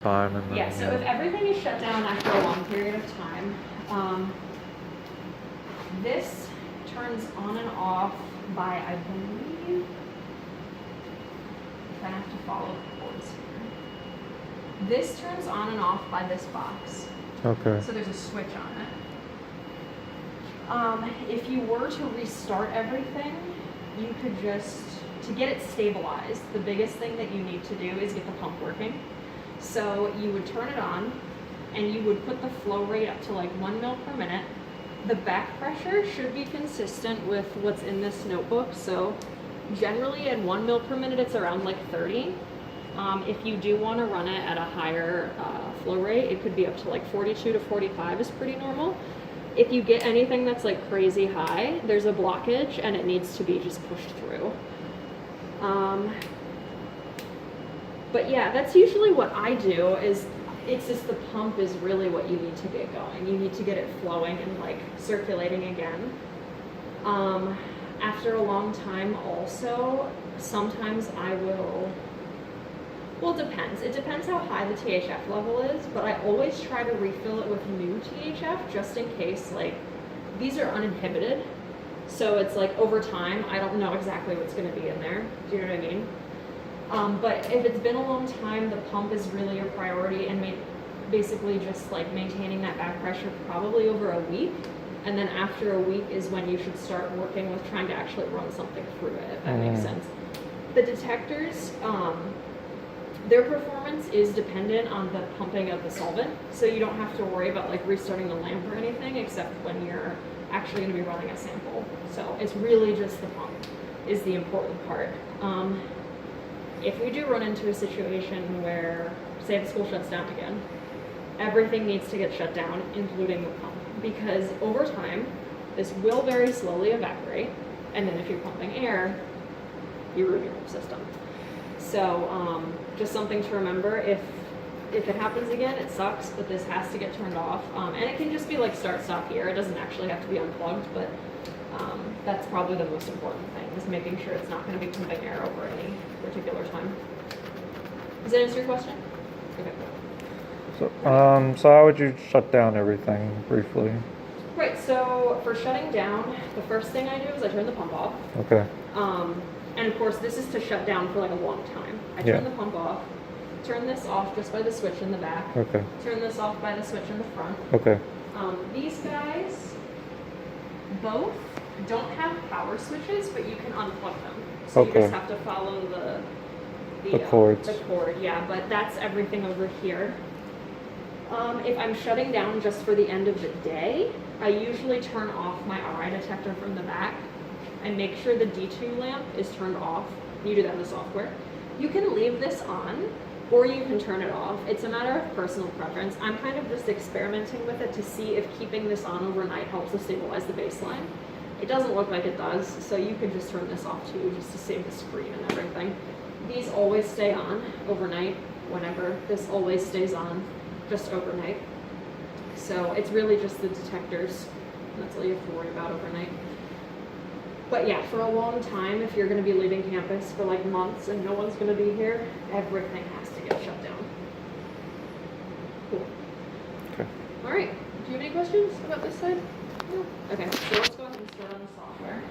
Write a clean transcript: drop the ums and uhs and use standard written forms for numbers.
time and then, Yeah, so if everything is shut down after a long period of time, this turns on and off by, I believe, if I have to follow the cords here. This turns on and off by this box. Okay. So there's a switch on it. If you were to restart everything, you could just, to get it stabilized, the biggest thing that you need to do is get the pump working. So you would turn it on and you would put the flow rate up to like 1 mil per minute. The back pressure should be consistent with what's in this notebook. So generally at 1 mil per minute, it's around like 30. If you do want to run it at a higher flow rate, it could be up to like 42 to 45 is pretty normal. If you get anything that's like crazy high, there's a blockage and it needs to be just pushed through. But yeah, that's usually what I do. Is it's just the pump is really what you need to get going. You need to get it flowing and like circulating again. After a long time also, sometimes I will, well, it depends. It depends how high the THF level is, but I always try to refill it with new THF just in case, like, these are uninhibited. So it's like over time, I don't know exactly what's going to be in there. Do you know what I mean? But if it's been a long time, the pump is really a priority, and basically just like maintaining that back pressure probably over a week. And then after a week is when you should start working with trying to actually run something through it, if that makes sense. The detectors, their performance is dependent on the pumping of the solvent. So you don't have to worry about like restarting the lamp or anything, except when you're actually going to be running a sample. So it's really just the pump is the important part. If we do run into a situation where, say, the school shuts down again, everything needs to get shut down, including the pump, because over time, this will very slowly evaporate, and then if you're pumping air, you ruin your whole system. So just something to remember, if it happens again, it sucks, but this has to get turned off. And it can just be like start-stop here. It doesn't actually have to be unplugged, but that's probably the most important thing, is making sure it's not going to be pumping air over any particular time. Does that answer your question? Okay. So how would you shut down everything briefly? Right, so for shutting down, the first thing I do is I turn the pump off. Okay. And of course, this is to shut down for like a long time. I turn the pump off, turn this off just by the switch in the back. Okay. Turn this off by the switch in the front. Okay. These guys both don't have power switches, but you can unplug them. So you just have to follow the cords. The cord, yeah, but that's everything over here. If I'm shutting down just for the end of the day, I usually turn off my RI detector from the back and make sure the D2 lamp is turned off. You do that in the software. You can leave this on, or you can turn it off. It's a matter of personal preference. I'm kind of just experimenting with it to see if keeping this on overnight helps to stabilize the baseline. It doesn't look like it does, so you could just turn this off too, just to save the screen and everything. These always stay on overnight, whenever. This always stays on, just overnight. So it's really just the detectors. That's all you have to worry about overnight. But yeah, for a long time, if you're going to be leaving campus for like months and no one's going to be here, everything has to get shut down. Cool. Okay. All right. Do you have any questions about this side? No? Okay, so let's go ahead and start on the software.